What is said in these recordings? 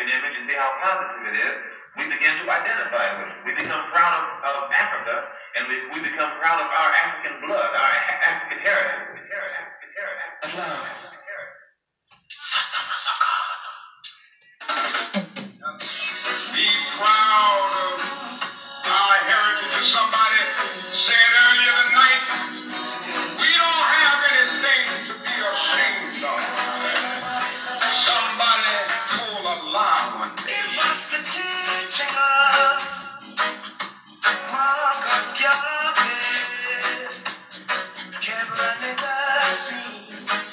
African image and see how positive it is, we begin to identify with it. We become proud of Africa, and we become proud of our African blood, our African heritage. Be proud of our heritage. As somebody said earlier tonight, we don't have anything to be ashamed of. Somebody told a lie one day. It was the teaching of Marcus Garvey, Cameron Negasse's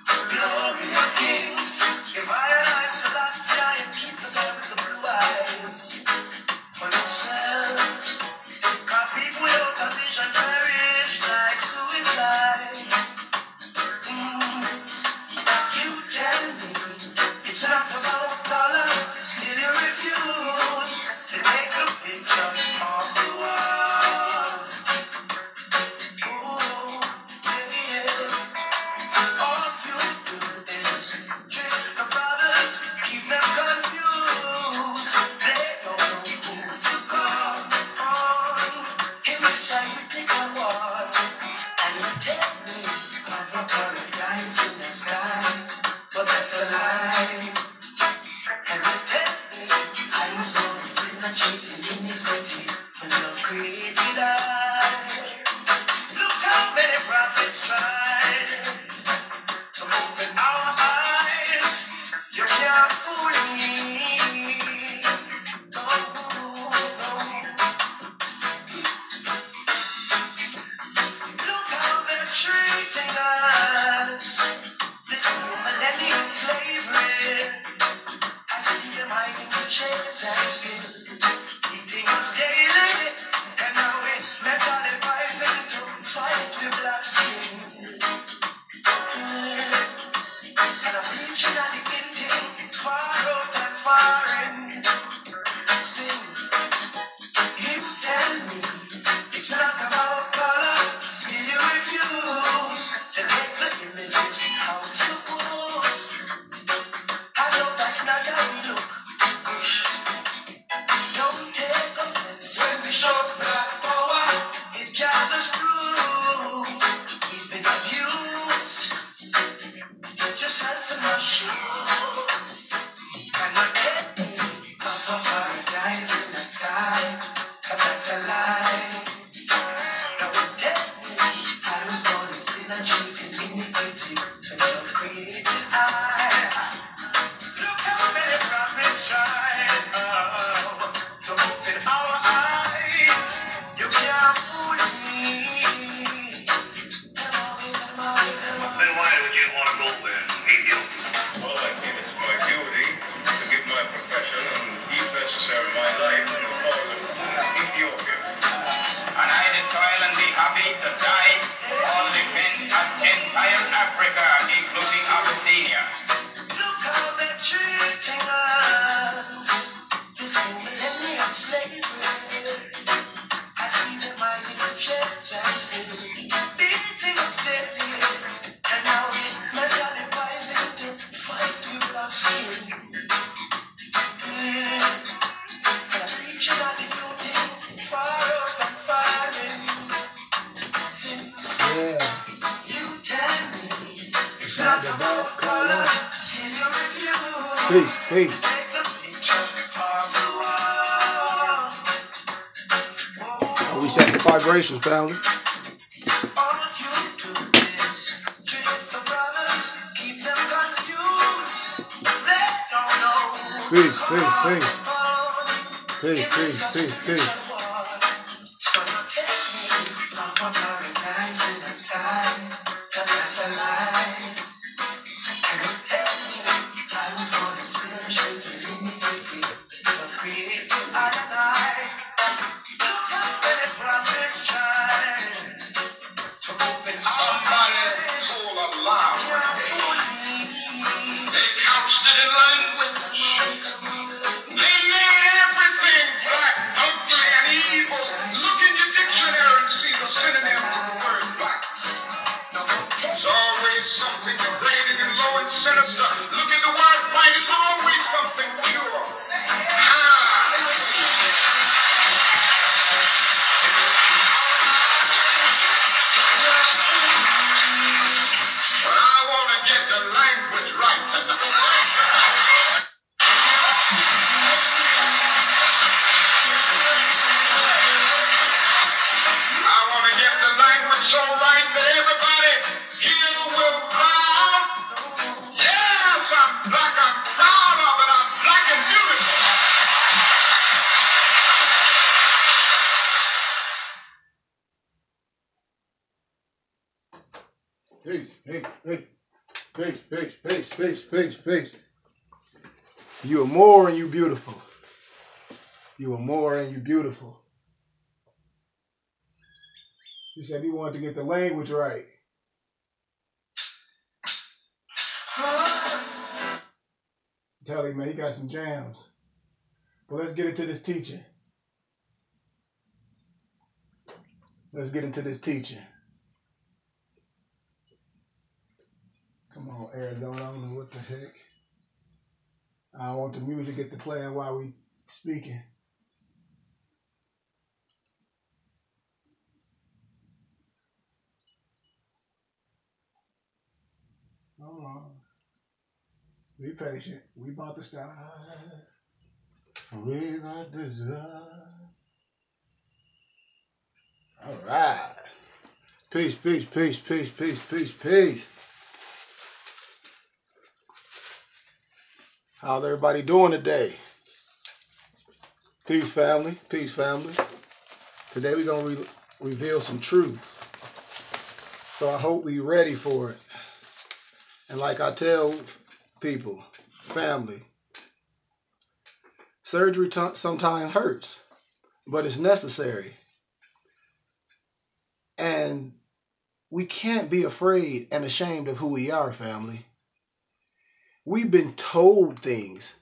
Glory of Kings. If I and I Selassie, I and keep the man with the blue eyes for yourself. Cause people without a vision perish like suicide. You tell me it's not about color, still you refuse to take the picture of the world. Oh, yeah. All you do is trick the brothers, keep them confused. They don't know who to call on. In which I would take a war, and you tell me of a paradise in the sky. But that's a lie. And you tell me I was born sin and cheating iniquity when love created I. Look how many prophets tried to open our eyes. You can't fool me. No, no. Look how they're treating us. This new millennium slavery. I see them hiding the chains and still eating us daily. And now we mentally rising to fight with black skin. And I'm reaching at the ending, far out and far in. Sing, you tell me it's not about color, still you refuse to take the images out your books. I know that's not how we look, Kush. Don't take offense when we show black power. It carries us through. We've been abused. Put yourself in my shoes. Cannot get me off of paradise in the sky. But that's a lie. Don't tell me I was born in sin and cheap in iniquity. And love created I. Look how many prophets tried to open our eyes. You can't fool me. Come on. Then why would you want to go there? Ethiopia? Well, I think it's my duty to give my profession and, if necessary, my life in the cause of Ethiopia. And I, the toil and be happy to die for the defense of entire Africa, including Abyssinia. Look how they're treating us. This new millennium slavery. I see them hiding the chains and still beating us deadly. And now we mentally rising to fight with black skin. And I'm reaching out the beauty, far out and far in. Sing, you tell me it's not about color, still you refuse. Peace. Take the picture of the world. We set the vibrations, family. All you do is trick the brothers, keep them confused. They don't know. Peace. So you take me off a paradise in the sky. But that's a lie. And you tell me I was born in sin and shaking iniquity. Love created I and I. Look how many prophets tried to open our eyes. Told a lie one Can't day. fool me. They couched it in language. They made everything black, ugly, and peace, peace, peace, peace, peace, peace. You are more and you beautiful. You are more and you beautiful. He said he wanted to get the language right. Tell him, man, he got some jams. But let's get into this teaching. Let's get into this teaching. Come on, Arizona, I don't know what the heck. I don't want the music get to playing while we speaking. Hold on. Be patient. We about to start. We about to start. All right. Peace, peace, peace, peace, peace, peace, peace. How's everybody doing today? Peace, family. Peace, family. Today we're going to reveal some truth. So I hope we're ready for it. And like I tell people, family, surgery sometimes hurts, but it's necessary. And we can't be afraid and ashamed of who we are, family. We've been told things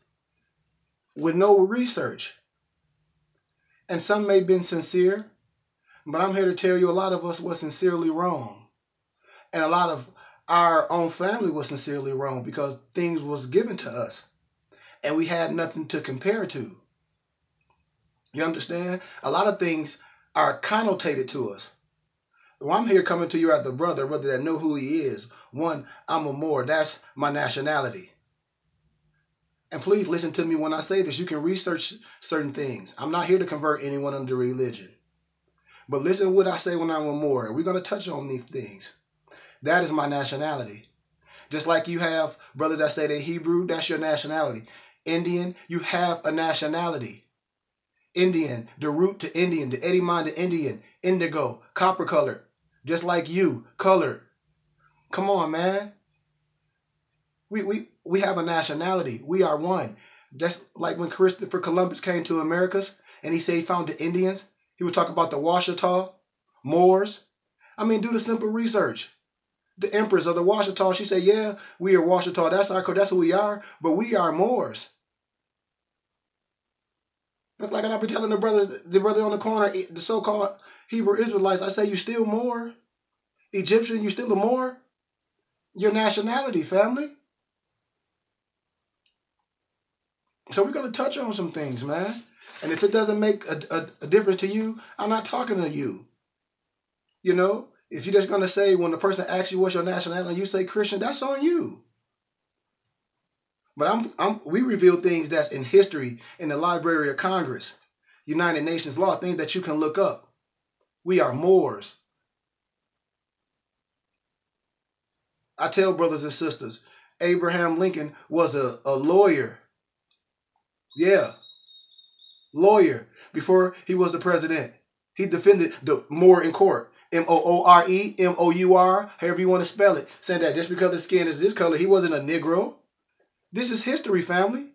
with no research. And some may have been sincere, but I'm here to tell you a lot of us was sincerely wrong. And a lot of our own family was sincerely wrong because things was given to us and we had nothing to compare to. You understand? A lot of things are connotated to us. Well, I'm here coming to you as a brother that know who he is. One, I'm a Moor. That's my nationality. And please listen to me when I say this. You can research certain things. I'm not here to convert anyone under religion. But listen to what I say when I'm a Moor. We're going to touch on these things. That is my nationality. Just like you have brothers that say they're Hebrew, that's your nationality. Indian, you have a nationality. Indian, the root to Indian, the Eddie to Indian, indigo, copper colored, just like you, colored. Come on, man. We have a nationality. We are one. That's like when Christopher Columbus came to Americas and he said he found the Indians. He would talk about the Washita, Moors. I mean, do the simple research. The Empress of the Washita, she said, yeah, we are Washita. That's who we are, but we are Moors. That's like I be telling the brother on the corner, the so-called Hebrew Israelites, I say, you still Moor? Egyptian, you still a Moor? Your nationality, family. So we're going to touch on some things, man. And if it doesn't make a difference to you, I'm not talking to you. You know, if you're just going to say when the person asks you what's your nationality and you say Christian, that's on you. But we reveal things that's in history in the Library of Congress, United Nations law, things that you can look up. We are Moors. I tell brothers and sisters, Abraham Lincoln was a lawyer. Yeah, lawyer. Before he was the president, he defended the Moor in court. M-O-O-R-E, M-O-U-R, however you want to spell it. Saying that just because his skin is this color, he wasn't a Negro. This is history, family.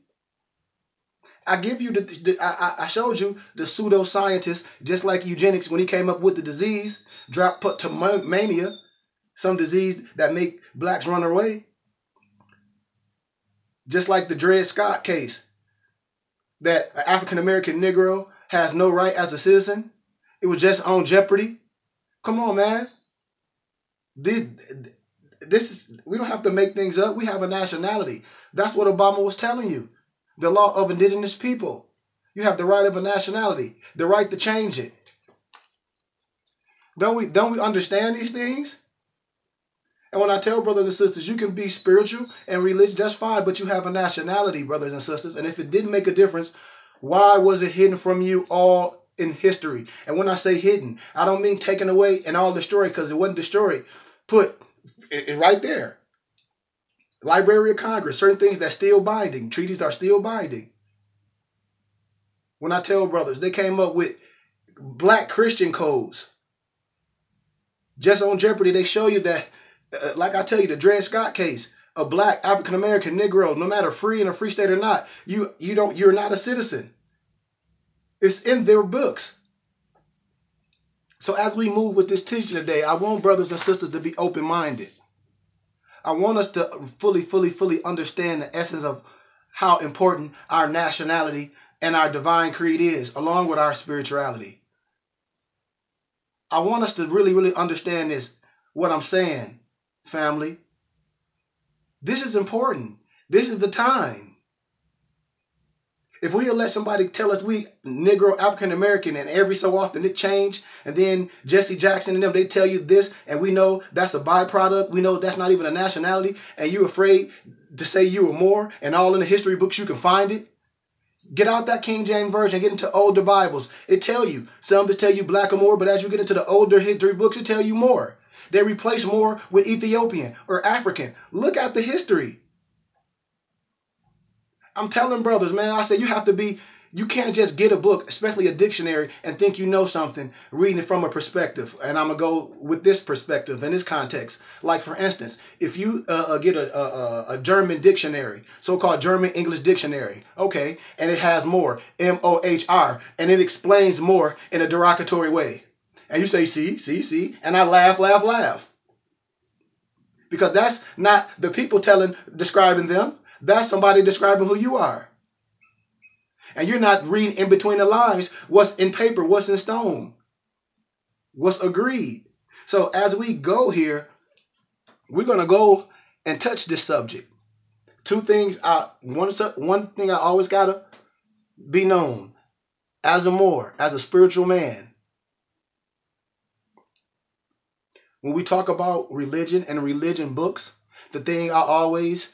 I give you I showed you the pseudoscientist, just like eugenics when he came up with the disease, put to mania, some disease that make blacks run away. Just like the Dred Scott case, that an African-American Negro has no right as a citizen. It was just on jeopardy. Come on, man. We don't have to make things up. We have a nationality. That's what Obama was telling you. The law of indigenous people. You have the right of a nationality, the right to change it. Don't we understand these things? And when I tell brothers and sisters, you can be spiritual and religious, that's fine, but you have a nationality, brothers and sisters. And if it didn't make a difference, why was it hidden from you all in history? And when I say hidden, I don't mean taken away and all destroyed, because it wasn't destroyed. Put it right there. Library of Congress, certain things that's still binding. Treaties are still binding. When I tell brothers, they came up with black Christian codes. Just on jeopardy, they show you that, like I tell you, the Dred Scott case, a black, African American, Negro, no matter free in a free state or not, you're not a citizen. It's in their books. So as we move with this teaching today, I want brothers and sisters to be open-minded. I want us to fully understand the essence of how important our nationality and our divine creed is, along with our spirituality. I want us to really understand this, what I'm saying, family. This is important. This is the time. If we let somebody tell us we Negro, African American, and every so often it changed, and then Jesse Jackson and them, they tell you this, and we know that's a byproduct, we know that's not even a nationality, and you're afraid to say you were more, and all in the history books you can find it. Get out that King James Version, get into older Bibles. It tell you, some just tell you black or more, but as you get into the older history books, it tell you more. They replace more with Ethiopian or African. Look at the history. I'm telling brothers, man, I say you can't just get a book, especially a dictionary, and think you know something, reading it from a perspective. And I'm going to go with this perspective in this context. Like, for instance, if you get a German dictionary, so-called German English dictionary, okay, and it has more, M-O-H-R, and it explains more in a derogatory way. And you say, see, and I laugh. Because that's not the people describing them. That's somebody describing who you are. And you're not reading in between the lines what's in paper, what's in stone, what's agreed. So as we go here, we're going to go and touch this subject. Two things. One thing I always got to be known as a spiritual man. When we talk about religion and religion books, the thing I always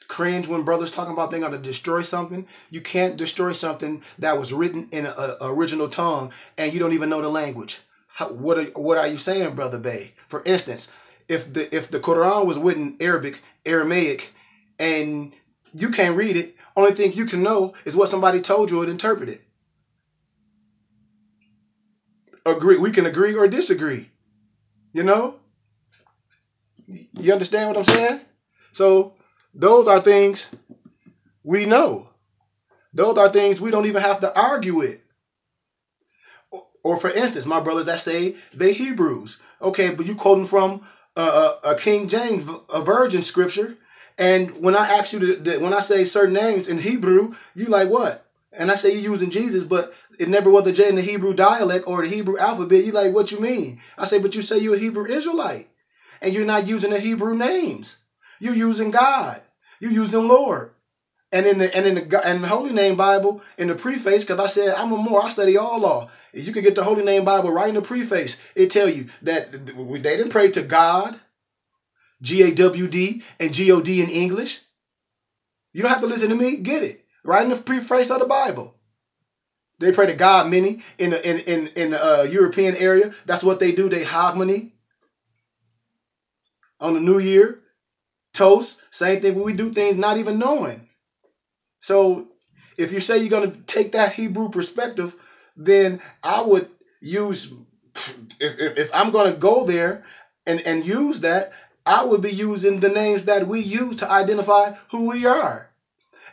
cringe when brothers talking about they're going to destroy something. You can't destroy something that was written in an original tongue and you don't even know the language. What are you saying, Brother Bay? For instance, if the Quran was written Aramaic, and you can't read it, only thing you can know is what somebody told you and interpret it. We can agree or disagree. You know? You understand what I'm saying? So those are things we know. Those are things we don't even have to argue with. Or for instance, my brothers that say they Hebrews. Okay, but you quoting from a King James, a virgin scripture. And when I ask you when I say certain names in Hebrew, you like what? And I say you're using Jesus, but it never was a J in the Hebrew dialect or the Hebrew alphabet. You like, what you mean? I say, but you say you're a Hebrew Israelite. And you're not using the Hebrew names. You're using God. You're using Lord. And in the Holy Name Bible, in the preface, because I said I study all law. You can get the Holy Name Bible right in the preface. It tell you that they didn't pray to God, G-A-W-D, and G-O-D in English. You don't have to listen to me. Get it right in the preface of the Bible. They pray to God many in the European area. That's what they do. They harmony on the New Year. Toast, same thing when we do things not even knowing. So if you say you're going to take that Hebrew perspective, then I would use, if I'm going to go there and use that, I would be using the names that we use to identify who we are.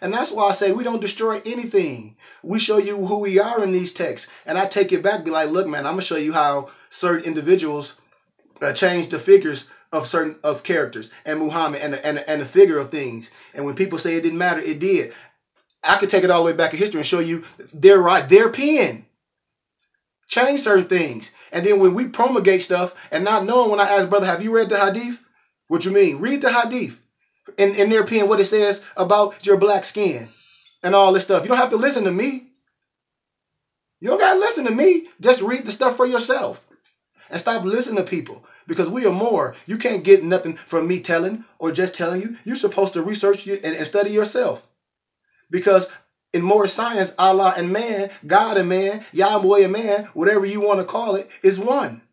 And that's why I say we don't destroy anything. We show you who we are in these texts. And I take it back, be like, look, man, I'm going to show you how certain individuals change the figures of characters and Muhammad and the figure of things. And when people say it didn't matter, it did. I could take it all the way back in history and show you their pen change certain things. And then when we promulgate stuff and not knowing, when I ask, brother, have you read the Hadith? What you mean? Read the Hadith. In their pen, what it says about your black skin and all this stuff. You don't have to listen to me. You don't got to listen to me. Just read the stuff for yourself. And stop listening to people. Because we are more. You can't get nothing from me telling or just telling you. You're supposed to research and study yourself. Because in more science, Allah and man, God and man, Yahweh and man, whatever you want to call it, is one.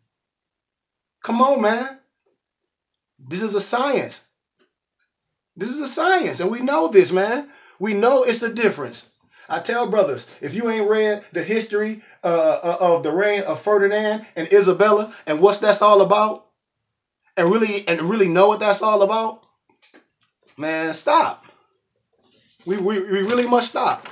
Come on, man. This is a science. This is a science. And we know this, man. We know it's a difference. I tell brothers, if you ain't read the history of the reign of Ferdinand and Isabella and what that's all about, and really know what that's all about, Man, stop. We really must stop.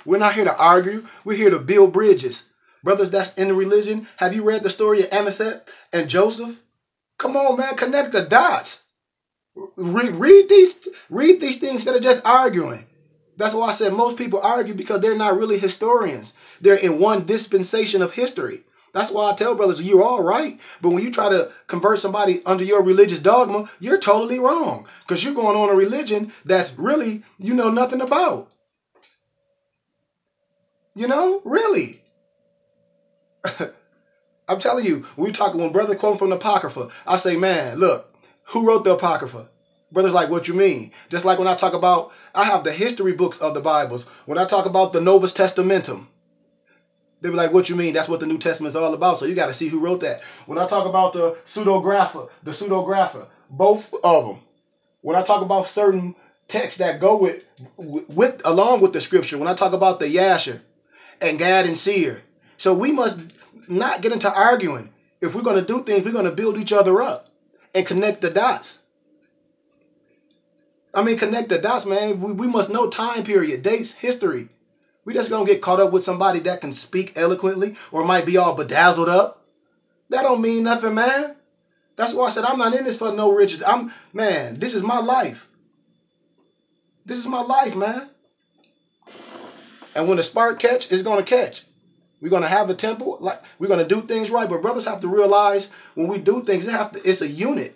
We're not here to argue. We're here to build bridges. Brothers that's in the religion, have you read the story of Adept and Joseph? Come on, man, connect the dots. Read these things instead of just arguing. That's why I said most people argue because they're not really historians. They're in one dispensation of history. That's why I tell brothers, you're all right. But when you try to convert somebody under your religious dogma, you're totally wrong. Because you're going on a religion that's really you know nothing about. You know, really. I'm telling you, when brother quote from the Apocrypha, I say, man, look, who wrote the Apocrypha? Brother's like, what you mean? Just like when I talk about, I have the history books of the Bibles. When I talk about the Novus Testamentum, they be like, what you mean? That's what the New Testament is all about. So you got to see who wrote that. When I talk about the pseudographer, both of them. When I talk about certain texts that go along with the scripture, when I talk about the Yasher and Gad and Seer. So we must not get into arguing. If we're going to do things, we're going to build each other up and connect the dots. I mean, connect the dots, man. We must know time period, dates, history. We just going to get caught up with somebody that can speak eloquently or might be all bedazzled up. That don't mean nothing, man. That's why I said I'm not in this for no riches. Man, this is my life. This is my life, man. And when the spark catch, it's going to catch. We're going to have a temple. We're going to do things right. But brothers have to realize when we do things, it's a unit.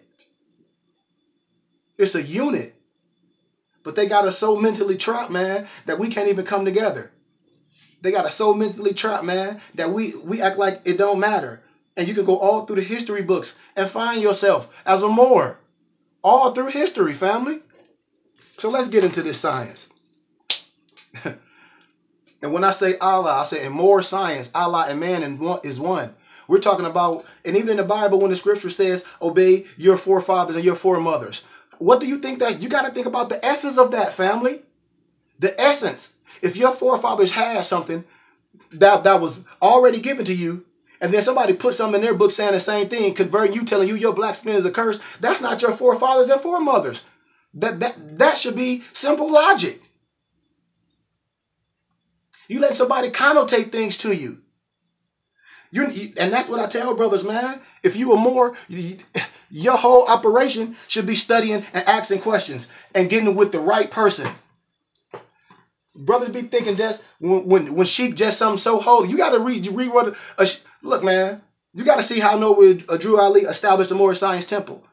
It's a unit. But they got us so mentally trapped, man, that we can't even come together. They got us so mentally trapped, man, that we act like it don't matter. And you can go all through the history books and find yourself as a Moor. All through history, family. So let's get into this science. And when I say Allah, I say in more science, Allah and man is one. We're talking about, and even in the Bible, when the scripture says, obey your forefathers and your foremothers. What do you think that? You got to think about the essence of that, family. The essence. If your forefathers had something that was already given to you, and then somebody put something in their book saying the same thing, converting you, telling you your black skin is a curse, that's not your forefathers and foremothers. That should be simple logic. You let somebody connotate things to you. And that's what I tell brothers, man. If you are more, your whole operation should be studying and asking questions and getting with the right person. Brothers be thinking just when Sheik just something so holy. You got to read what. Look, man. You got to see how Drew Ali established the Moorish Science Temple.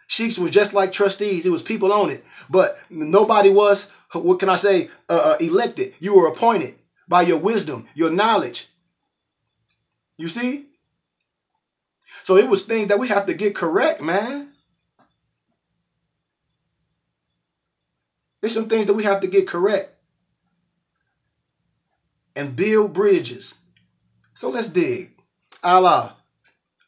Sheiks were just like trustees. It was people on it, but nobody was. What can I say? Elected. You were appointed by your wisdom, your knowledge. You see? So it was things that we have to get correct, man. There's some things that we have to get correct and build bridges. So let's dig. Allah,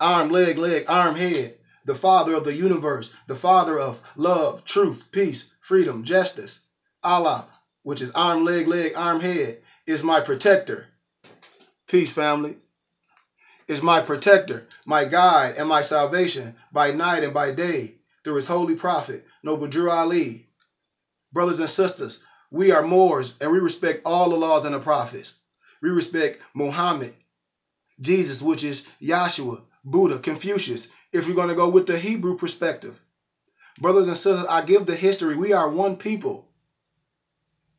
arm, leg, arm, head, the father of the universe, the father of love, truth, peace, freedom, justice. Allah, which is arm, leg, arm, head, is my protector. Peace, family. Is my protector, my guide, and my salvation by night and by day through his holy prophet, Noble Drew Ali. Brothers and sisters, we are Moors and we respect all the laws and the prophets. We respect Muhammad, Jesus, which is Yahshua, Buddha, Confucius, if we're going to go with the Hebrew perspective. Brothers and sisters, I give the history. We are one people.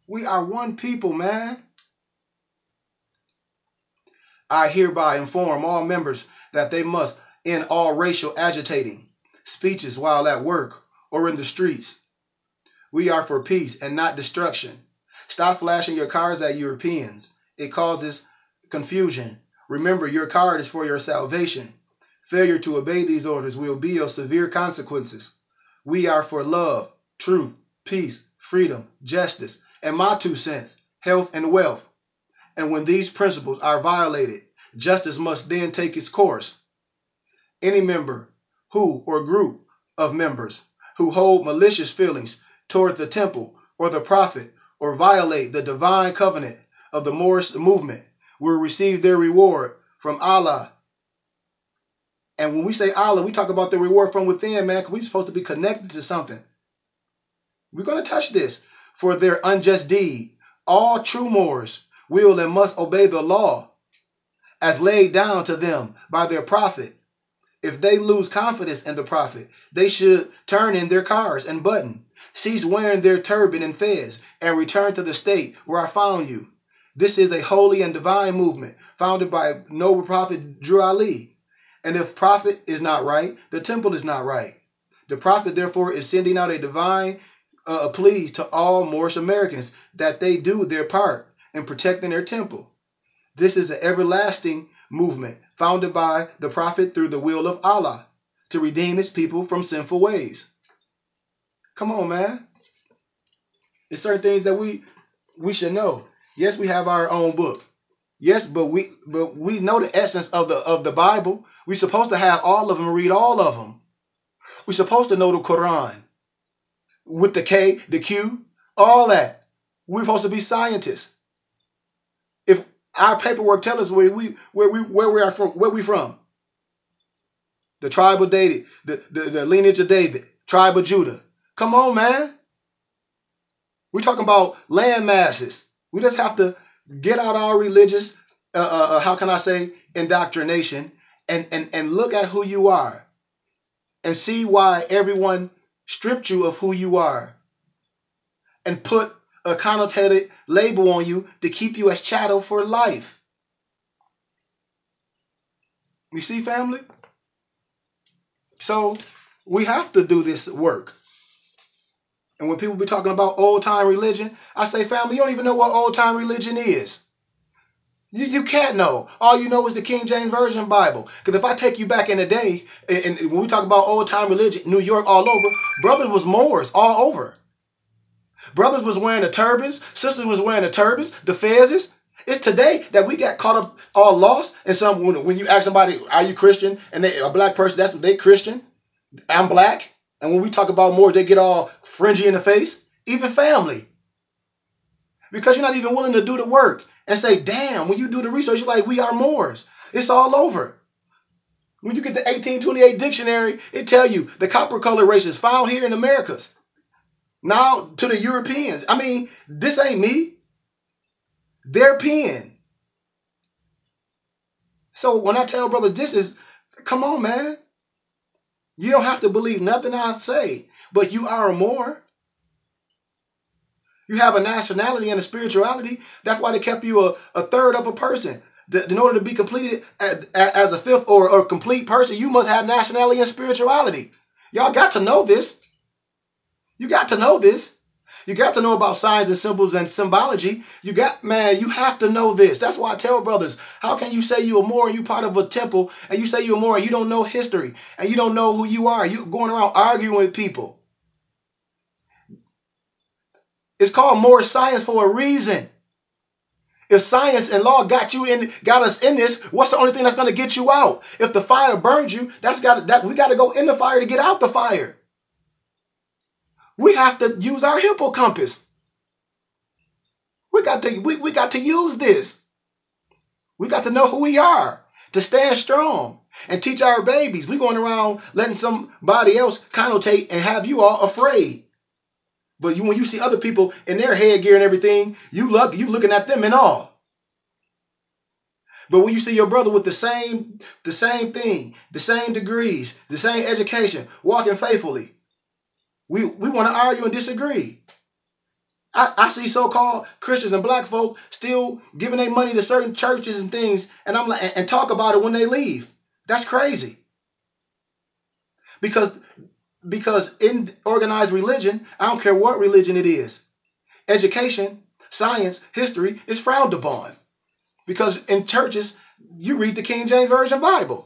We are one people, man. I hereby inform all members that they must end all racial agitating speeches while at work or in the streets. We are for peace and not destruction. Stop flashing your cards at Europeans. It causes confusion. Remember, your card is for your salvation. Failure to obey these orders will be of severe consequences. We are for love, truth, peace, freedom, justice, and my 2 cents, health and wealth. And when these principles are violated, justice must then take its course. Any member who or group of members who hold malicious feelings toward the temple or the prophet or violate the divine covenant of the Moorish movement will receive their reward from Allah. And when we say Allah, we talk about the reward from within, man, because we're supposed to be connected to something. We're going to touch this. For their unjust deed, all true Moors will and must obey the law as laid down to them by their prophet. If they lose confidence in the prophet, they should turn in their cars and button, cease wearing their turban and fez, and return to the state where I found you. This is a holy and divine movement founded by noble prophet Drew Ali. And if prophet is not right, the temple is not right. The prophet, therefore, is sending out a divine pleas to all Moorish Americans that they do their part in protecting their temple. This is an everlasting movement founded by the prophet through the will of Allah to redeem his people from sinful ways. Come on, man. There's certain things that we should know. Yes, we have our own book. Yes, but we know the essence of the Bible. We're supposed to have all of them and read all of them. We're supposed to know the Quran with the K, the Q, all that. We're supposed to be scientists. If our paperwork tells us where we are from, where we from, the tribe of David, the lineage of David, tribe of Judah. Come on, man. We're talking about land masses. We just have to get out our religious, how can I say, indoctrination, and look at who you are, and see why everyone stripped you of who you are, and put a connotated label on you to keep you as chattel for life. You see, family? So we have to do this work. And when people be talking about old-time religion, I say, family, you don't even know what old-time religion is. You can't know. All you know is the King James Version Bible. Because if I take you back in the day, and when we talk about old-time religion, New York all over, brothers was Moors all over. Brothers was wearing the turbans. Sisters was wearing the turbans, the fezzes. It's today that we got caught up all lost. And some when you ask somebody, are you Christian? And they a black person, that's what they Christian. I'm black. And when we talk about Moors, they get all fringy in the face. Even family. Because you're not even willing to do the work and say, damn, when you do the research, you're like, we are Moors. It's all over. When you get the 1828 dictionary, it tell you the copper color race is found here in Americas. Now to the Europeans. I mean, this ain't me. They're pen. So when I tell brother, this is, come on, man. You don't have to believe nothing I say, but you are a Moor. You have a nationality and a spirituality. That's why they kept you a third of a person. In order to be completed as a fifth or a complete person, you must have nationality and spirituality. Y'all got to know this. You got to know this. You got to know about signs and symbols and symbology. You have to know this. That's why I tell brothers, how can you say you're a Moor and you part of a temple and you say you're a Moor and you don't know history and you don't know who you are? You're going around arguing with people. It's called Moor science for a reason. If science and law got us in this, what's the only thing that's going to get you out? If the fire burns you, we got to go in the fire to get out the fire. We have to use our hippocampus. We got to use this. We got to know who we are to stand strong and teach our babies. We going around letting somebody else connotate and have you all afraid. But when you see other people in their headgear and everything, you looking at them and all. But when you see your brother with the same thing, the same degrees, the same education, walking faithfully, we want to argue and disagree. I see so-called Christians and black folk still giving their money to certain churches and things, and I'm like, and talk about it when they leave. That's crazy. Because in organized religion, I don't care what religion it is, education, science, history is frowned upon. Because in churches, you read the King James Version Bible.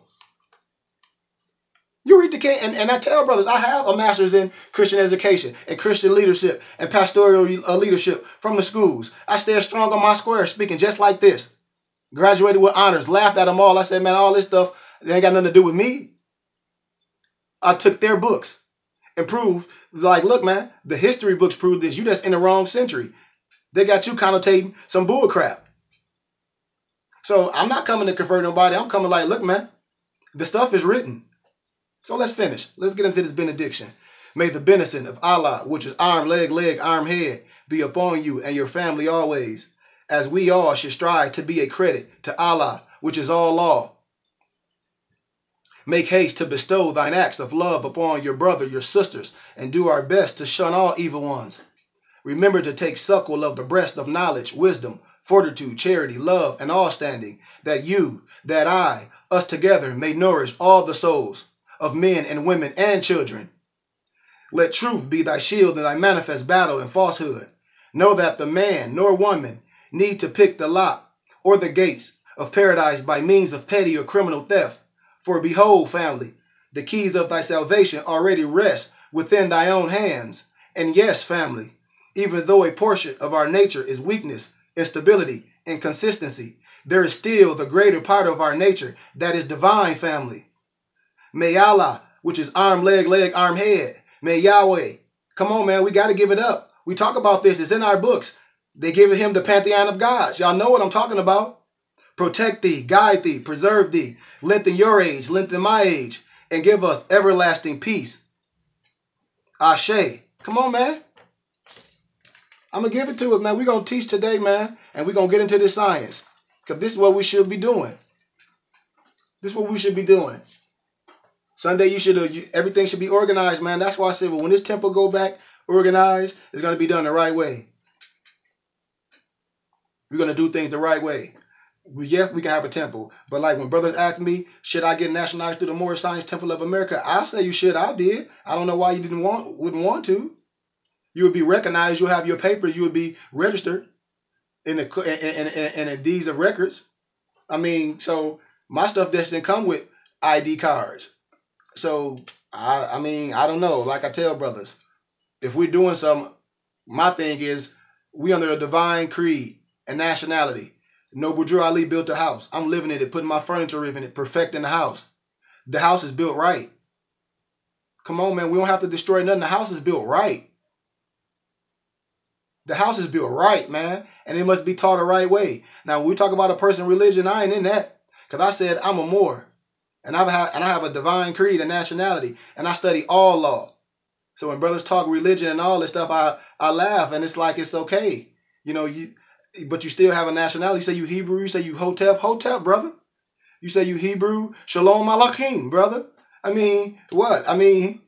You read the King, and I tell brothers, I have a master's in Christian education and Christian leadership and pastoral leadership from the schools. I stand strong on my square, speaking just like this. Graduated with honors, laughed at them all. I said, man, all this stuff, it ain't got nothing to do with me. I took their books and proved, like, look, man, the history books prove this. You just in the wrong century. They got you connotating some bull crap. So I'm not coming to convert nobody. I'm coming like, look, man, the stuff is written. So let's finish. Let's get into this benediction. May the benison of Allah, which is arm, leg, arm, head, be upon you and your family always, as we all should strive to be a credit to Allah, which is all law. Make haste to bestow thine acts of love upon your brother, your sisters, and do our best to shun all evil ones. Remember to take suckle of the breast of knowledge, wisdom, fortitude, charity, love, and all standing, that you, that I, us together may nourish all the souls of men and women and children. Let truth be thy shield and thy manifest battle in falsehood. Know that the man nor woman need to pick the lock or the gates of paradise by means of petty or criminal theft. For behold, family, the keys of thy salvation already rest within thy own hands. And yes, family, even though a portion of our nature is weakness, instability, inconsistency, there is still the greater part of our nature that is divine, family. May Allah, which is arm, leg, arm, head, may Yahweh, come on, man, we got to give it up. We talk about this. It's in our books. They give him the pantheon of gods. Y'all know what I'm talking about. Protect thee, guide thee, preserve thee, lengthen your age, lengthen my age, and give us everlasting peace. Ashe. Come on, man. I'm going to give it to us, man. We're going to teach today, man, and we're going to get into this science, because this is what we should be doing. This is what we should be doing. Sunday, everything should be organized, man. That's why I said, well, when this temple go back organized, it's going to be done the right way. We're going to do things the right way. Yes, we can have a temple, but like when brothers ask me, should I get nationalized through the Moorish Science Temple of America? I say you should. I did. I don't know why you wouldn't want to. You would be recognized. You'll have your paper. You would be registered in the deeds of records. I mean, so my stuff doesn't come with ID cards. So I mean, I don't know. Like I tell brothers, if we're doing something, my thing is we under a divine creed and nationality. Noble Drew Ali built a house. I'm living in it, putting my furniture in it, perfecting the house. The house is built right. Come on, man. We don't have to destroy nothing. The house is built right. The house is built right, man. And it must be taught the right way. Now, when we talk about a person's religion, I ain't in that. Because I said I'm a Moor. And I have a divine creed and nationality. And I study all law. So when brothers talk religion and all this stuff, I laugh. And it's like it's okay. You know, but you still have a nationality. You say you Hebrew. You say you Hotep. Hotep, brother. You say you Hebrew. Shalom Alaikum, brother. I mean, what? I mean,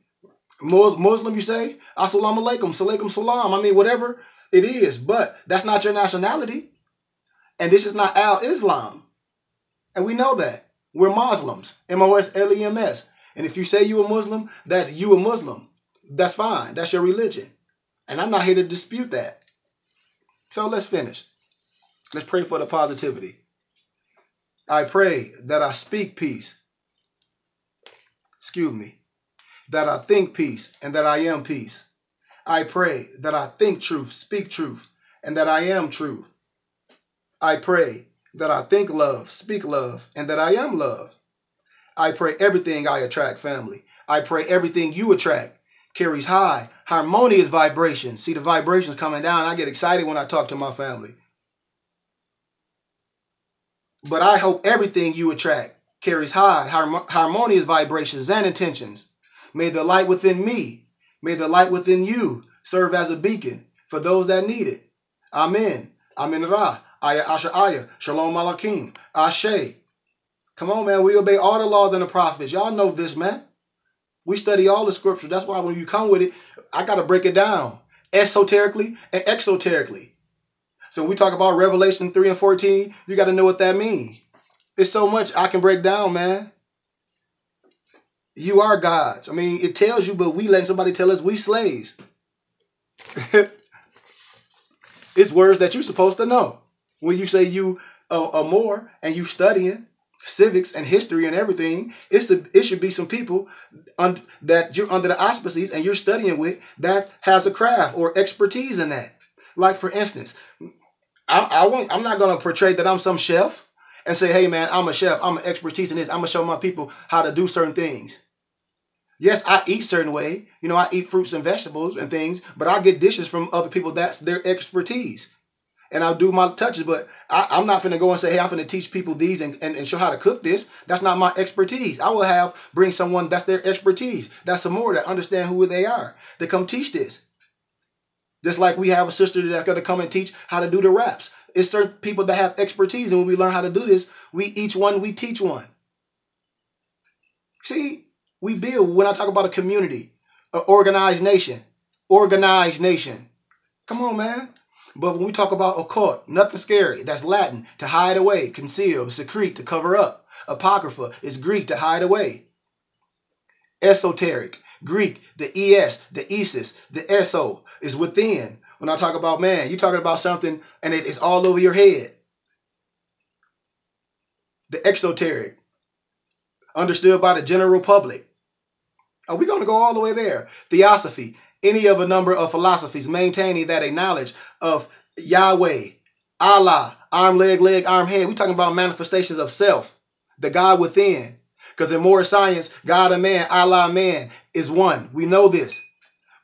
Muslim, you say? Assalamu alaikum. Salaikum salam. I mean, whatever it is. But that's not your nationality. And this is not al-Islam. And we know that. We're Muslims. M-O-S-L-E-M-S. And if you say you a Muslim, that's you a Muslim. That's fine. That's your religion. And I'm not here to dispute that. So let's finish. Let's pray for the positivity. I pray that I speak peace. Excuse me. That I think peace and that I am peace. I pray that I think truth, speak truth, and that I am truth. I pray that I think love, speak love, and that I am love. I pray everything I attract, family. I pray everything you attract carries high, harmonious vibrations. See the vibrations coming down. I get excited when I talk to my family. But I hope everything you attract carries high, harmonious vibrations and intentions. May the light within me, may the light within you serve as a beacon for those that need it. Amen. Amen Ra. Aya Asha Aya. Shalom Alaikum. Ashe. Come on, man. We obey all the laws and the prophets. Y'all know this, man. We study all the scripture. That's why when you come with it, I got to break it down esoterically and exoterically. So we talk about Revelation 3 and 14. You got to know what that means. It's so much I can break down, man. You are gods. I mean, it tells you, but we letting somebody tell us we slaves. It's words that you're supposed to know. When you say you are more and you studying civics and history and everything, it should be some people that you're under the auspices and you're studying with that has a craft or expertise in that. Like, for instance, I'm not going to portray that I'm some chef and say, hey, man, I'm a chef. I'm an expertise in this. I'm going to show my people how to do certain things. Yes, I eat certain way. You know, I eat fruits and vegetables and things, but I get dishes from other people. That's their expertise. and I'll do my touches, but I'm not finna go and say, hey, I'm finna teach people these and show how to cook this. That's not my expertise. I will bring someone that's their expertise. That's some more that understand who they are to come teach this. Just like we have a sister that's gonna come and teach how to do the raps. It's certain people that have expertise, and when we learn how to do this, we teach one. See, we build. When I talk about a community, an organized nation. Come on, man. But when we talk about occult, nothing scary. That's Latin, to hide away, conceal, secrete, to cover up. Apocrypha is Greek, to hide away. Esoteric, Greek, the es, the esis, the eso is within. When I talk about, man, you're talking about something and it's all over your head. The exoteric, understood by the general public. Are we going to go all the way there? Theosophy, any of a number of philosophies maintaining that a knowledge of Yahweh, Allah, arm, leg, arm, head. We're talking about manifestations of self, the God within. Because in more science, God and man, Allah and man is one. We know this.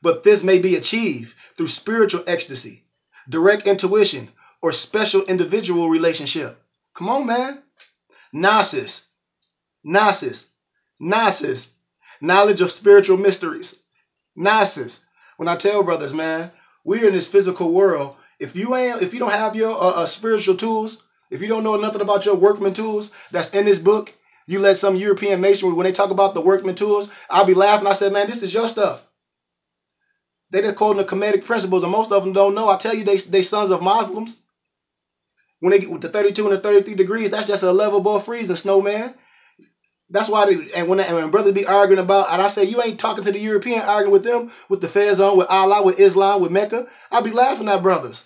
But this may be achieved through spiritual ecstasy, direct intuition, or special individual relationship. Come on, man. Gnosis. Knowledge of spiritual mysteries. Gnosis. When I tell brothers, man, we're in this physical world. If you don't have your spiritual tools, if you don't know nothing about your workman tools that's in this book, you let some European masonry, when they talk about the workman tools, I'll be laughing. I said, man, this is your stuff. They just quoting the Kemetic principles, and most of them don't know. I tell you, they sons of Muslims. When they get with the 32 and the 33 degrees, that's just a level above freezing, snowman. That's why when brothers be arguing about, and I say, you ain't talking to the European, arguing with them, with the Fez on, with Allah, with Islam, with Mecca. I be laughing at brothers.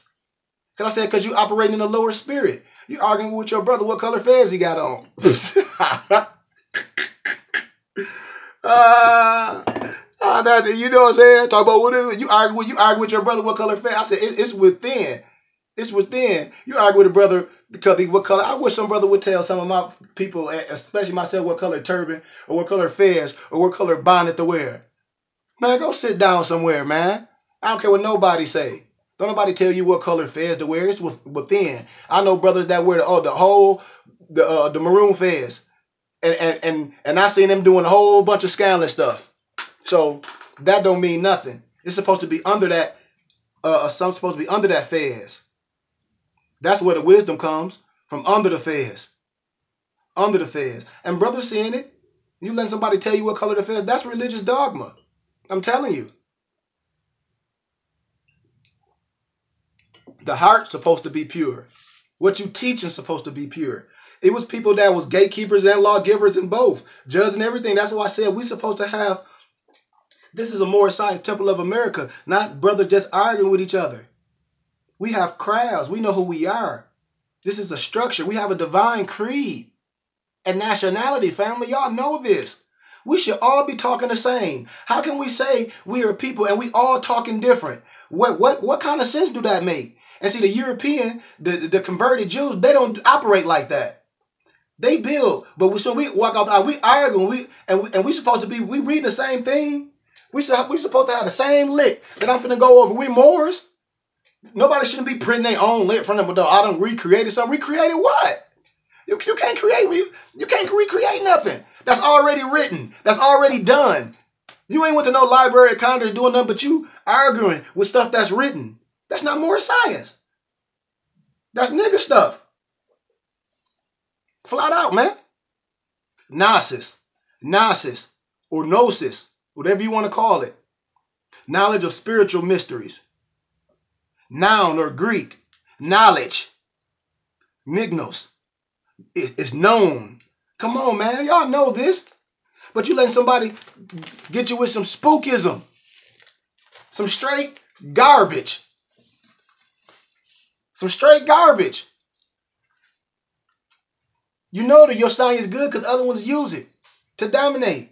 Because I said, because you operating in the lower spirit. You arguing with your brother what color Fez he got on. You know what I'm saying? Talk about what is it? You argue with your brother what color Fez. I said, it's within. It's within. You argue with a brother because what color. I wish some brother would tell some of my people, especially myself, what color turban or what color fez or what color bonnet to wear. Man, go sit down somewhere, man. I don't care what nobody say. Don't nobody tell you what color fez to wear. It's within. I know brothers that wear the maroon fez, and I seen them doing a whole bunch of scandalous stuff. So that don't mean nothing. It's supposed to be under that. Some supposed to be under that fez. That's where the wisdom comes, from under the fez. Under the fez. And brothers seeing it. You letting somebody tell you what color the fez, that's religious dogma. I'm telling you. The heart's supposed to be pure. What you teaching supposed to be pure. It was people that was gatekeepers and lawgivers and both. Judges and everything. That's why I said we supposed to have, this is a more science temple of America. Not brothers just arguing with each other. We have crowds. We know who we are. This is a structure. We have a divine creed and nationality, family. Y'all know this. We should all be talking the same. How can we say we are people and we all talking different? What kind of sense do that make? And see, the European, the converted Jews, they don't operate like that. They build, but we walk out the aisle, we arguing, we supposed to be, we reading the same thing. We supposed to have the same lick that I'm finna go over. We Moors. Nobody shouldn't be printing their own lit from them. But I done recreated something. Recreated what? You can't create. You can't recreate nothing. That's already written. That's already done. You ain't went to no Library of Congress doing nothing but you arguing with stuff that's written. That's not more science. That's nigga stuff. Flat out, man. Gnosis, or gnosis, whatever you want to call it. Knowledge of spiritual mysteries. Noun or Greek, knowledge. Mignos. It's known. Come on, man. Y'all know this. But you letting somebody get you with some spookism. Some straight garbage. Some straight garbage. You know that your science is good because other ones use it to dominate.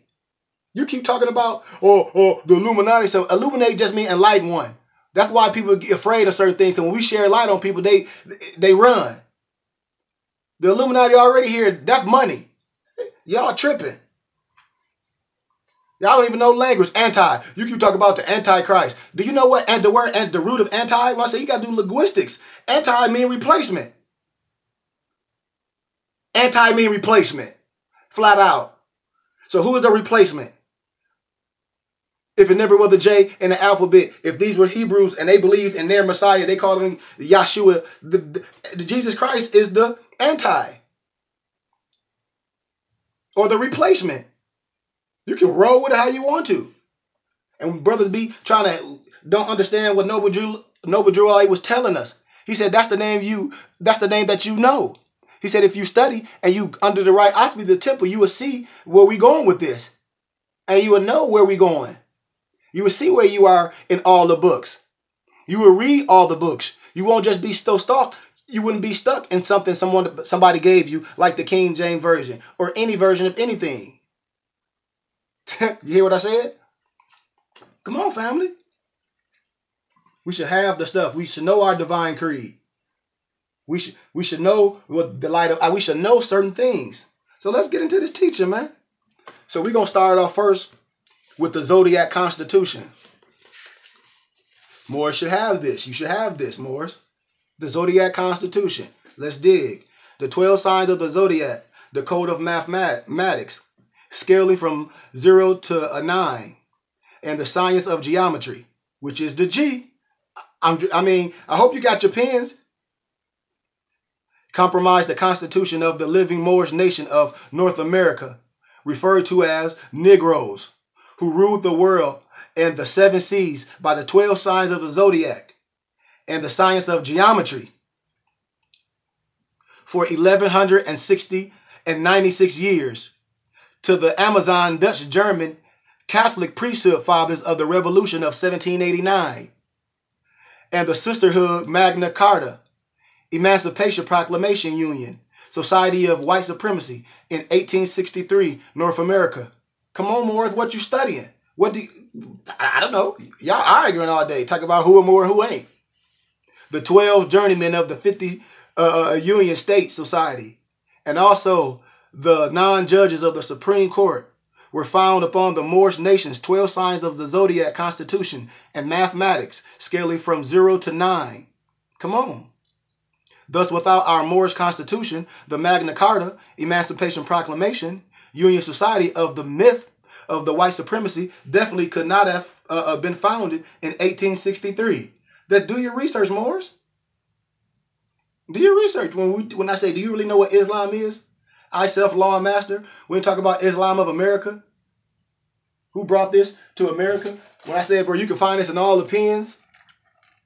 You keep talking about, the Illuminati. So illuminate just means enlighten one. That's why people get afraid of certain things. And when we share light on people, they run. The Illuminati already here. That's money. Y'all tripping. Y'all don't even know language. Anti. You keep talking about the Antichrist. Do you know what the word and the root of anti? When I say you got to do linguistics. Anti mean replacement. Anti mean replacement. Flat out. So who is the replacement? If it never was a J in the alphabet, if these were Hebrews and they believed in their Messiah, they called him Yahshua. The Jesus Christ is the anti. Or the replacement. You can roll with it how you want to. And when brothers be trying to don't understand what Noble Drew was telling us. He said that's the name that you know. He said if you study and you under the right auspice of the temple, you will see where we going with this. And you will know where we going. You will see where you are in all the books. You will read all the books. You won't just be so stuck. You wouldn't be stuck in something somebody gave you, like the King James Version or any version of anything. You hear what I said? Come on, family. We should have the stuff. We should know our divine creed. We should know what the light of. We should know certain things. So let's get into this teaching, man. So we're gonna start off first with the Zodiac Constitution. Moors should have this. You should have this, Moors. The Zodiac Constitution. Let's dig. The 12 signs of the Zodiac. The code of mathematics. Scaling from 0 to 9. And the science of geometry, which is the G. I hope you got your pens. Compromise the Constitution of the living Moorish nation of North America, referred to as Negroes, who ruled the world and the 7 seas by the 12 signs of the Zodiac and the science of geometry for 1160 and 96 years to the Amazon Dutch German Catholic priesthood fathers of the Revolution of 1789 and the Sisterhood Magna Carta, Emancipation Proclamation Union, Society of White Supremacy in 1863, North America. Come on, Moors, what you studying? I don't know. Y'all arguing all day, talking about who are Moor and who ain't. The 12 journeymen of the 50 Union States Society, and also the non-judges of the Supreme Court, were found upon the Moorish nation's 12 signs of the Zodiac Constitution and mathematics, scaling from 0 to 9. Come on. Thus, without our Moorish Constitution, the Magna Carta, Emancipation Proclamation, Union Society of the myth of the white supremacy definitely could not have been founded in 1863. Do your research, Moors. Do your research. When I say, do you really know what Islam is? I, self-law and master. We talk about Islam of America. Who brought this to America? When I said, bro, you can find this in all the pens.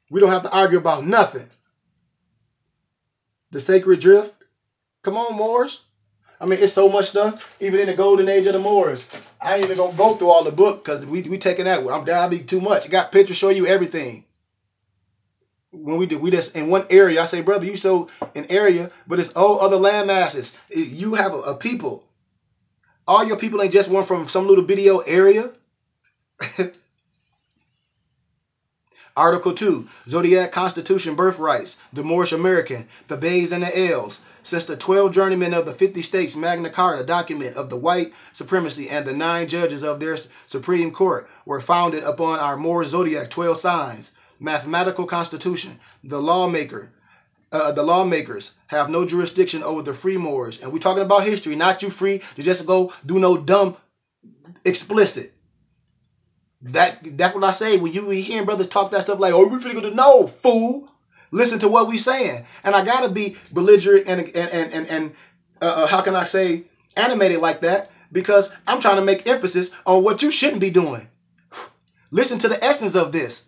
We don't have to argue about nothing. The Sacred Drift. Come on, Moors. I mean, it's so much stuff. Even in the golden age of the Moors. I ain't even going to go through all the book because we taking that. That'll be too much. I got pictures show you everything. When we just in one area, I say, brother, you so an area, but it's all other land masses. You have a people. All your people ain't just one from some little video area. Article 2, Zodiac Constitution Birthrights, the Moorish American, the Bays and the L's. Since the 12 journeymen of the 50 states Magna Carta document of the white supremacy and the 9 judges of their Supreme Court were founded upon our Moorish Zodiac 12 signs, mathematical constitution, the lawmakers have no jurisdiction over the free Moors. And we're talking about history, not you free to just go do no dumb explicit. That's what I say when you hearing brothers talk that stuff like, oh, we finna go to no, fool. Listen to what we saying. And I gotta be belligerent and how can I say animated like that? Because I'm trying to make emphasis on what you shouldn't be doing. Listen to the essence of this.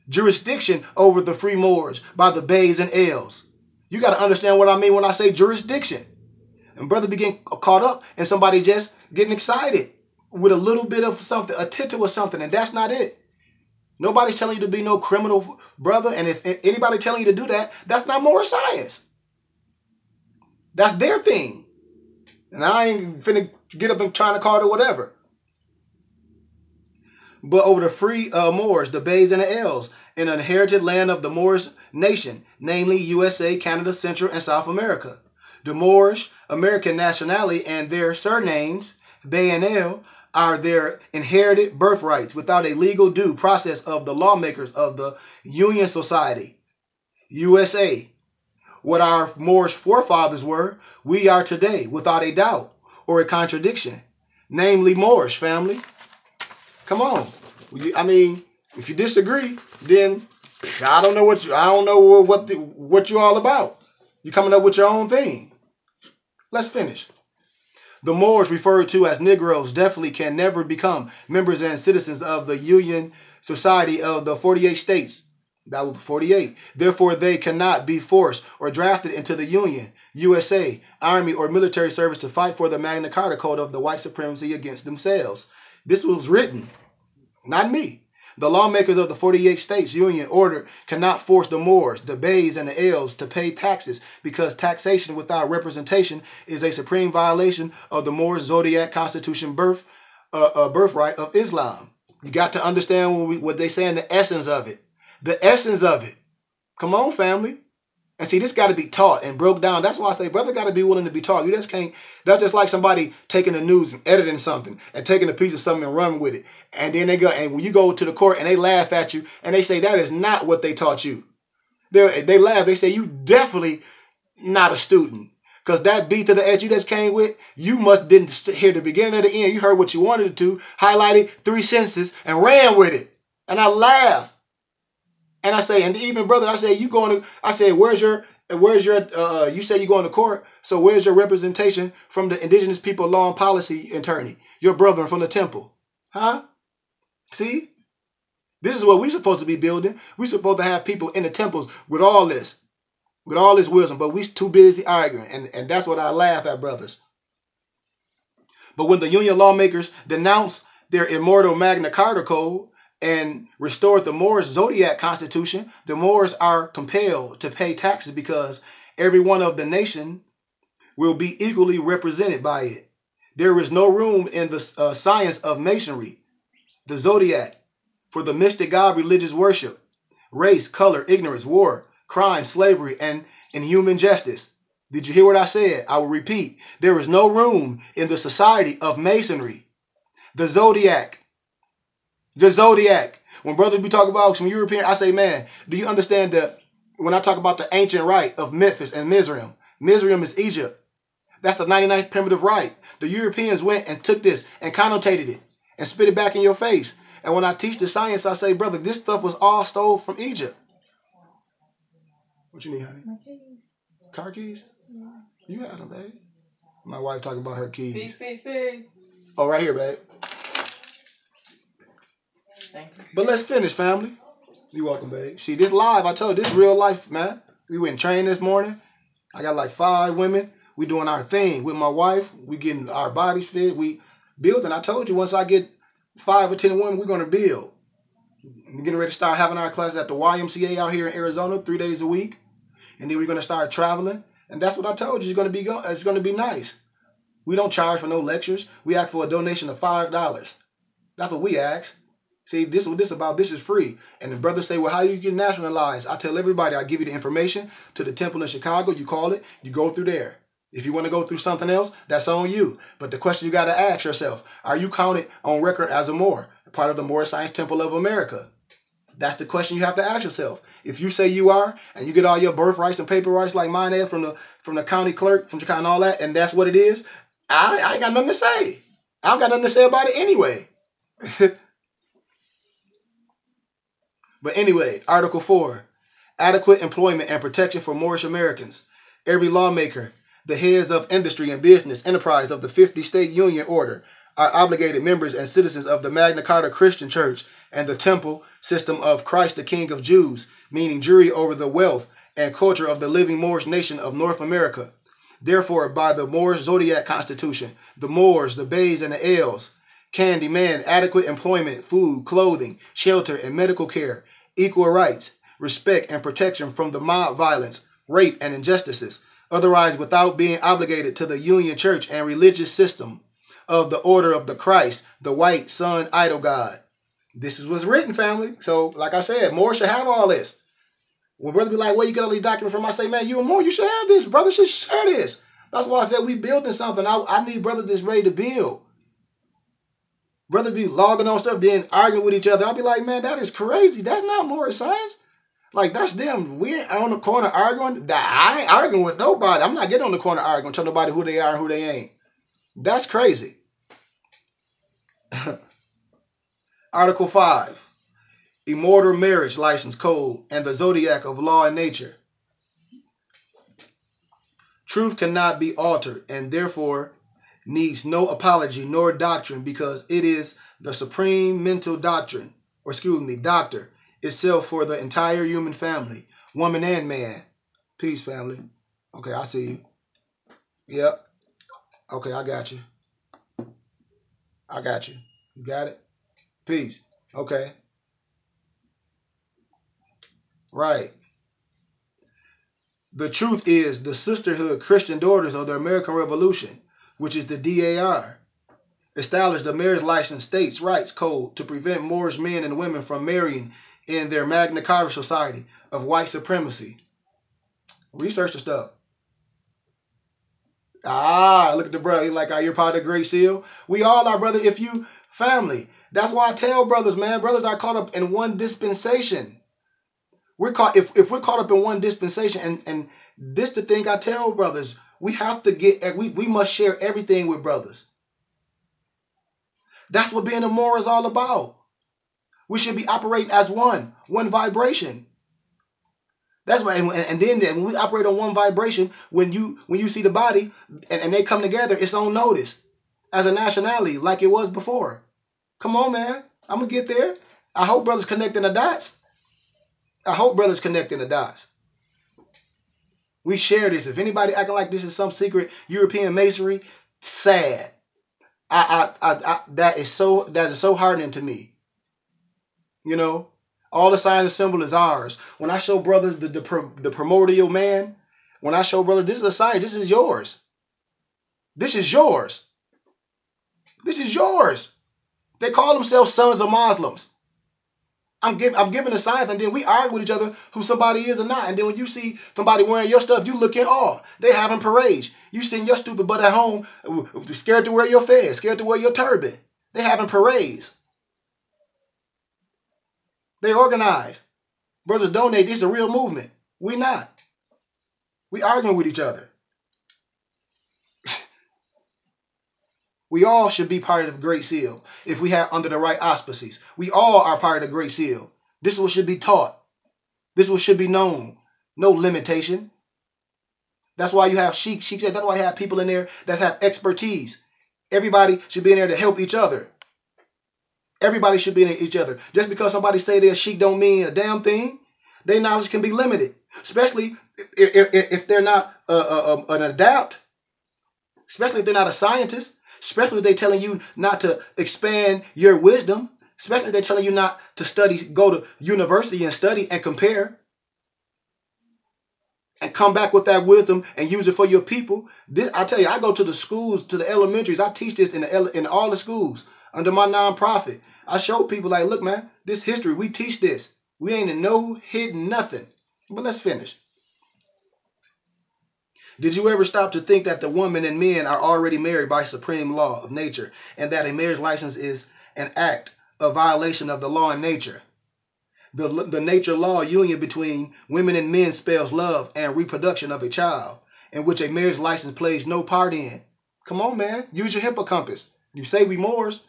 Jurisdiction over the free Moors by the Bays and L's. You got to understand what I mean when I say jurisdiction. And brother be getting caught up and somebody just getting excited with a little bit of something, a tittle or something, and that's not it. Nobody's telling you to be no criminal, brother, and if anybody telling you to do that, that's not Moorish science. That's their thing. And I ain't finna get up and trying to call it or whatever. But over the free Moors, the Bays and the L's, in an inherited land of the Moorish nation, namely USA, Canada, Central, and South America. The Moorish American nationality and their surnames, Bay and L, are their inherited birthrights without a legal due process of the lawmakers of the Union Society, USA. What our Moorish forefathers were, we are today, without a doubt or a contradiction, namely Moorish, family. Come on. I mean, if you disagree, then I don't know what you're all about. You're coming up with your own thing. Let's finish. The Moors, referred to as Negroes, definitely can never become members and citizens of the Union Society of the 48 states. That was 48. Therefore, they cannot be forced or drafted into the Union, USA, Army, or military service to fight for the Magna Carta Code of the white supremacy against themselves. This was written, not me. The lawmakers of the 48 states Union order cannot force the Moors, the Bays, and the L's to pay taxes because taxation without representation is a supreme violation of the Moorish Zodiac Constitution birthright of Islam. You got to understand what they say in the essence of it. The essence of it. Come on, family. And see, this got to be taught and broke down. That's why I say, brother, got to be willing to be taught. You just can't. That's just like somebody taking the news and editing something and taking a piece of something and running with it. And then they go, and when you go to the court and they laugh at you and they say that is not what they taught you. They laugh. They say you definitely not a student. Because that beat to the edge you just came with, you must didn't hear the beginning or the end. You heard what you wanted to, highlighted 3 sentences and ran with it. And I laughed. And I say, and even brother, I say, where's your, you say you're going to court. So where's your representation from the Indigenous People Law and Policy attorney? Your brother from the temple. Huh? See? This is what we're supposed to be building. We're supposed to have people in the temples with all this wisdom, but we too busy arguing. And that's what I laugh at, brothers. But when the Union lawmakers denounce their immortal Magna Carta Code, and restored the Moorish Zodiac Constitution, the Moors are compelled to pay taxes because every one of the nation will be equally represented by it. There is no room in the science of masonry, the Zodiac, for the mystic God religious worship, race, color, ignorance, war, crime, slavery, and inhuman justice. Did you hear what I said? I will repeat. There is no room in the society of masonry, the Zodiac. The Zodiac. When brothers be talking about some European, I say, man, do you understand that when I talk about the ancient rite of Memphis and Mizraim, Mizraim is Egypt. That's the 99th primitive rite. The Europeans went and took this and connotated it and spit it back in your face. And when I teach the science, I say, brother, this stuff was all stole from Egypt. What you need, honey? My keys. Car keys? Yeah. You got them, babe. My wife talking about her keys. Peace. Oh, right here, babe. Thank you. But let's finish, family. You're welcome, babe. See, this live, I told you, this real life, man. We went and trained this morning. I got like 5 women. We doing our thing with my wife. We getting our bodies fit. We building. I told you, once I get 5 or 10 women, we're going to build. We're getting ready to start having our classes at the YMCA out here in Arizona 3 days a week. And then we're going to start traveling. And that's what I told you. It's going to be nice. We don't charge for no lectures. We ask for a donation of $5. That's what we ask. See, this is free. And the brothers say, well, how do you get nationalized? I tell everybody, I give you the information to the temple in Chicago. You call it, you go through there. If you want to go through something else, that's on you. But the question you got to ask yourself, are you counted on record as a Moor, part of the Moorish Science Temple of America? That's the question you have to ask yourself. If you say you are, and you get all your birthrights and paper rights like mine is from the county clerk, from Chicago and all that, and that's what it is, I ain't got nothing to say. I don't got nothing to say about it anyway. But anyway, Article 4, adequate employment and protection for Moorish Americans. Every lawmaker, the heads of industry and business enterprise of the 50-state union order are obligated members and citizens of the Magna Carta Christian Church and the temple system of Christ the King of Jews, meaning jury over the wealth and culture of the living Moorish nation of North America. Therefore, by the Moorish Zodiac Constitution, the Moors, the Bays, and the L's can demand adequate employment, food, clothing, shelter, and medical care, equal rights, respect, and protection from the mob violence, rape, and injustices, otherwise without being obligated to the Union Church and religious system of the Order of the Christ, the white sun idol god. This is what's written, family. So, like I said, Moors should have all this. When brothers be like, where you get all these documents from? I say, man, you a Moor, you should have this. Brothers should share this. That's why I said we building something. I need brothers that's ready to build. Brothers be logging on stuff, then arguing with each other. I'll be like, man, that is crazy. That's not more science. Like, that's them. We ain't on the corner arguing. I ain't arguing with nobody. I'm not getting on the corner arguing, tell nobody who they are and who they ain't. That's crazy. Article 5. Immortal Marriage License Code and the Zodiac of Law and Nature. Truth cannot be altered and therefore needs no apology nor doctrine because it is the supreme mental doctrine, or excuse me, doctor itself for the entire human family, woman and man. Peace, family. Okay, I see you. Yep. Okay, I got you. I got you. You got it? Peace. Okay. Right. The truth is the Sisterhood Christian Daughters of the American Revolution, which is the DAR, established the marriage license states rights code to prevent Moorish men and women from marrying in their Magna Carta society of white supremacy. Research the stuff. Look at the brother. He's like, you're part of the Great Seal. We all are, brother, if you family. That's why I tell brothers, man, brothers are caught up in one dispensation. We're caught if we're caught up in one dispensation, and this the thing I tell brothers, we have to get we must share everything with brothers. That's what being a Moor is all about. We should be operating as one vibration. That's why, and then when we operate on one vibration, when you see the body and they come together, it's on notice as a nationality like it was before. Come on, man, I'm gonna get there. I hope brothers connecting the dots. I hope brothers connecting the dots. We share this. If anybody acting like this is some secret European masonry, sad. That is so hardening to me. You know, all the sign and symbol is ours. When I show brothers the primordial man, when I show brothers this is a sign, this is yours. This is yours. This is yours. They call themselves sons of Muslims. I'm giving a sign, and then we argue with each other who somebody is or not. And then when you see somebody wearing your stuff, you look in awe. They having parades. You sitting your stupid butt at home, scared to wear your fez, scared to wear your turban. They having parades. They organize. Brothers donate. This is a real movement. We not. We arguing with each other. We all should be part of the Great Seal if we have under the right auspices. We all are part of the Great Seal. This is what should be taught. This is what should be known. No limitation. That's why you have sheik. That's why you have people in there that have expertise. Everybody should be in there to help each other. Everybody should be in each other. Just because somebody say they're sheik don't mean a damn thing. Their knowledge can be limited, especially if they're not an adept, especially if they're not a scientist. Especially if they're telling you not to expand your wisdom. Especially if they're telling you not to study, go to university and study and compare. And come back with that wisdom and use it for your people. I tell you, I go to the schools, to the elementaries. I teach this in all the schools under my nonprofit. I show people like, look, man, this history, we teach this. We ain't in no hidden nothing. But let's finish. Did you ever stop to think that the woman and men are already married by supreme law of nature and that a marriage license is an act of violation of the law and nature? The nature law union between women and men spells love and reproduction of a child, in which a marriage license plays no part in. Come on, man. Use your hippocampus. You say we Moors.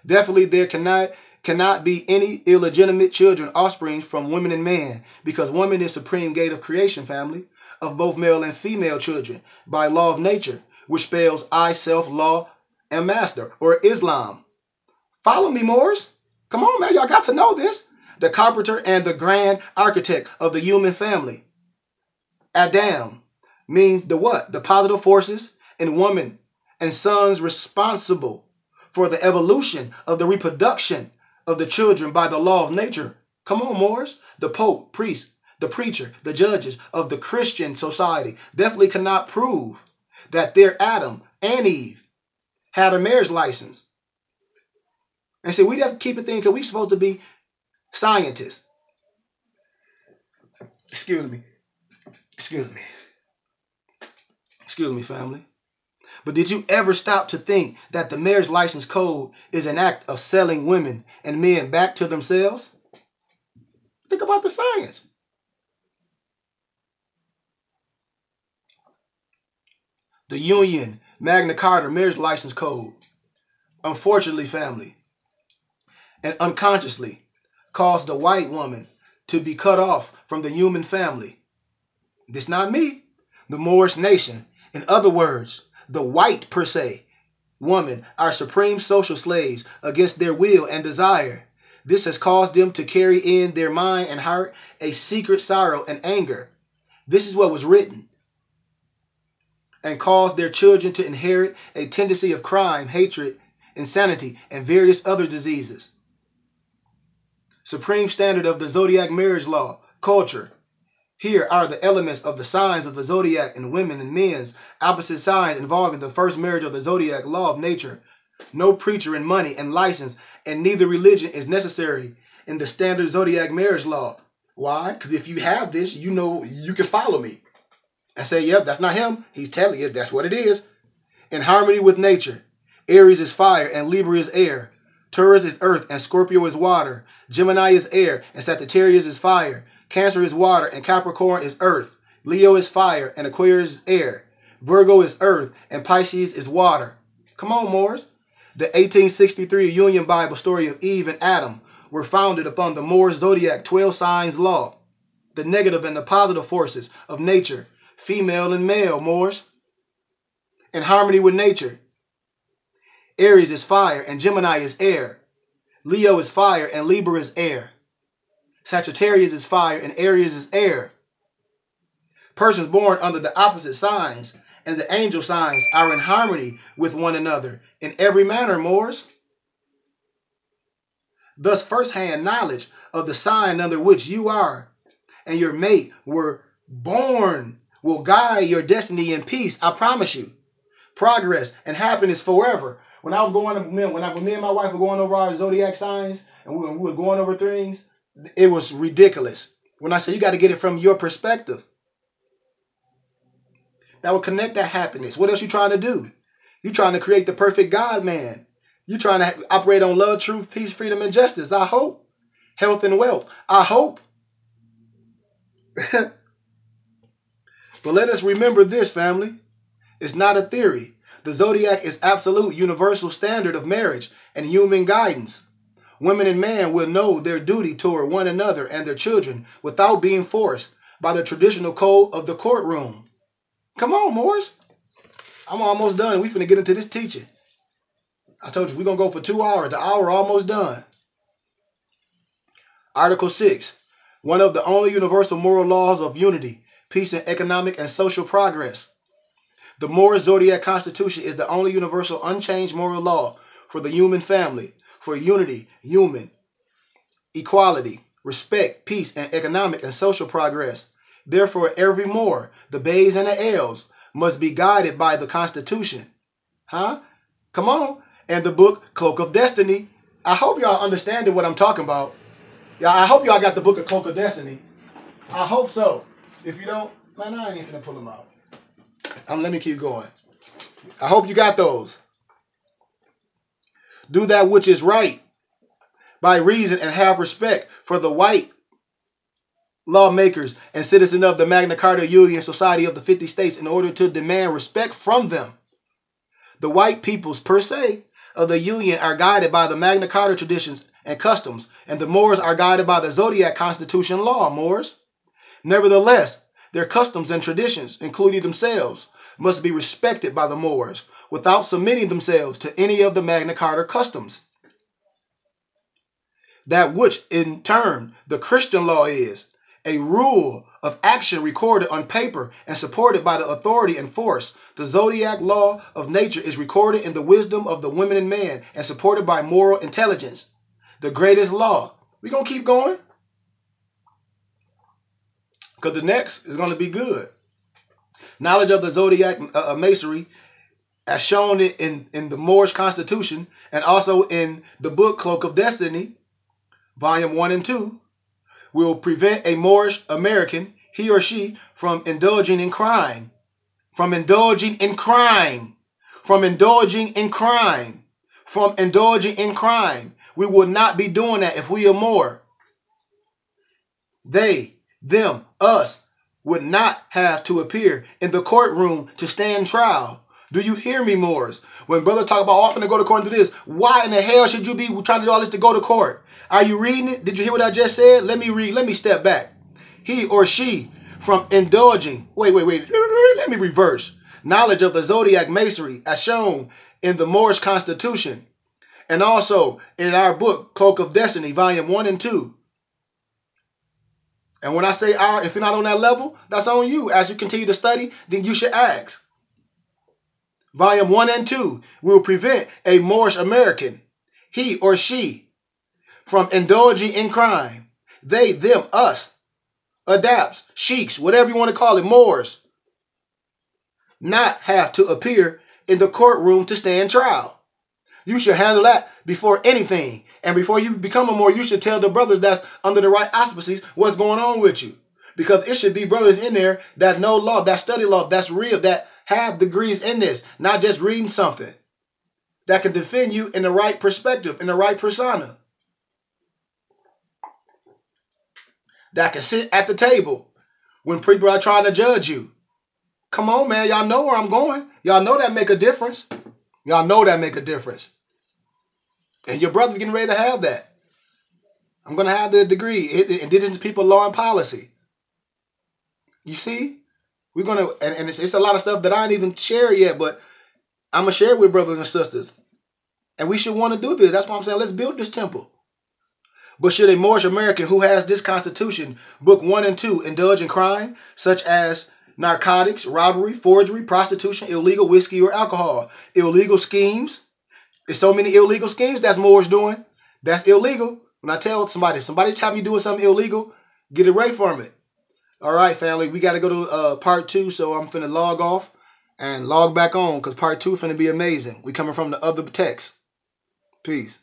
Definitely there cannot be any illegitimate children, offspring from women and men, because woman is supreme gate of creation, family, of both male and female children, by law of nature, which spells I, self, law, and master, or Islam. Follow me, Moors. Come on, man. Y'all got to know this. The carpenter and the grand architect of the human family. Adam means the what? The positive forces in woman and sons responsible for the evolution of the reproduction of the children by the law of nature. Come on, Moors. The Pope, priest, the preacher, the judges of the Christian society definitely cannot prove that their Adam and Eve had a marriage license. And see, we have to keep it thinking because we're supposed to be scientists. Excuse me. Excuse me, family. But did you ever stop to think that the marriage license code is an act of selling women and men back to themselves? Think about the science. The Union Magna Carta marriage license code, unfortunately, family, and unconsciously caused the white woman to be cut off from the human family. This not me, the Moorish nation. In other words, the white per se woman are supreme social slaves against their will and desire. This has caused them to carry in their mind and heart a secret sorrow and anger. This is what was written. And caused their children to inherit a tendency of crime, hatred, insanity, and various other diseases. Supreme standard of the zodiac marriage law, culture. Here are the elements of the signs of the zodiac in women and men's opposite signs involving the first marriage of the zodiac law of nature. No preacher and money and license and neither religion is necessary in the standard zodiac marriage law. Why? Because if you have this, you know you can follow me and say, yep, that's not him. He's telling you that's what it is. In harmony with nature, Aries is fire and Libra is air. Taurus is earth and Scorpio is water. Gemini is air and Sagittarius is fire. Cancer is water and Capricorn is earth. Leo is fire and Aquarius is air. Virgo is earth and Pisces is water. Come on, Moors. The 1863 Union Bible story of Eve and Adam were founded upon the Moor zodiac 12 signs law. The negative and the positive forces of nature, female and male, Moors. In harmony with nature, Aries is fire and Gemini is air. Leo is fire and Libra is air. Sagittarius is fire and Aries is air. Persons born under the opposite signs and the angel signs are in harmony with one another in every manner, Moors. Thus, first-hand knowledge of the sign under which you are and your mate were born will guide your destiny in peace, I promise you. Progress and happiness forever. When me and my wife were going over our zodiac signs and we were going over things, it was ridiculous. When I say you got to get it from your perspective. That will connect that happiness. What else you trying to do? You trying to create the perfect God man. You trying to operate on love, truth, peace, freedom, and justice. I hope. Health and wealth. I hope. But let us remember this, family. It's not a theory. The zodiac is absolute universal standard of marriage and human guidance. Women and men will know their duty toward one another and their children without being forced by the traditional code of the courtroom. Come on, Moors. I'm almost done. We finna get into this teaching. I told you we're going to go for 2 hours. The hour almost done. Article 6. One of the only universal moral laws of unity, peace, and economic and social progress. The Moor Zodiac Constitution is the only universal unchanged moral law for the human family, for unity, human, equality, respect, peace, and economic and social progress. Therefore, every Moor, the Bays and the L's, must be guided by the Constitution. Huh? Come on. And the book, Cloak of Destiny. I hope y'all understanding what I'm talking about. Yeah, I hope y'all got the book of Cloak of Destiny. I hope so. If you don't, man, I ain't even gonna pull them out. Let me keep going. I hope you got those. Do that which is right by reason and have respect for the white lawmakers and citizens of the Magna Carta Union Society of the 50 states in order to demand respect from them. The white peoples per se of the Union are guided by the Magna Carta traditions and customs, and the Moors are guided by the Zodiac Constitution law, Moors. Nevertheless, their customs and traditions, including themselves, must be respected by the Moors without submitting themselves to any of the Magna Carta customs. That which, in turn, the Christian law is a rule of action recorded on paper and supported by the authority and force. The zodiac law of nature is recorded in the wisdom of the women and men and supported by moral intelligence. The greatest law. We're going to keep going because the next is going to be good. Knowledge of the zodiac masonry as shown in the Moorish Constitution and also in the book Cloak of Destiny, Volume 1 and 2, will prevent a Moorish American, he or she, from indulging in crime. From indulging in crime. from indulging in crime. From indulging in crime. We will not be doing that if we are more. They, them, us would not have to appear in the courtroom to stand trial. Do you hear me, Moors? When brothers talk about often to go to court and do this, why in the hell should you be trying to do all this to go to court? Are you reading it? Did you hear what I just said? Let me read. Let me step back. He or she from indulging. Wait. Let me reverse. Knowledge of the zodiac masonry as shown in the Moorish Constitution and also in our book, Cloak of Destiny, volume 1 and 2. And when I say our, if you're not on that level, that's on you. As you continue to study, then you should ask. Volume 1 and 2 will prevent a Moorish American, he or she, from indulging in crime. They, them, us, adapts, sheiks, whatever you want to call it, Moors, not have to appear in the courtroom to stand trial. You should handle that before anything. And before you become a Moor, you should tell the brothers that's under the right auspices what's going on with you. Because it should be brothers in there that know law, that study law, that's real, that have degrees in this, not just reading something, that can defend you in the right perspective, in the right persona, that can sit at the table when people are trying to judge you. Come on, man. Y'all know where I'm going. Y'all know that make a difference. Y'all know that make a difference. And your brother's getting ready to have that. I'm going to have the degree, Indigenous People Law and Policy. You see? We're going to, and it's a lot of stuff that I ain't even share yet, but I'm going to share it with brothers and sisters. And we should want to do this. That's why I'm saying let's build this temple. But should a Moorish American who has this Constitution, Book 1 and 2, indulge in crime, such as narcotics, robbery, forgery, prostitution, illegal whiskey or alcohol, illegal schemes? There's so many illegal schemes that's Moors doing. That's illegal. When I tell somebody tell me doing something illegal, get away from it. All right, family, we got to go to part 2, so I'm finna log off and log back on because part 2 finna be amazing. We coming from the other text. Peace.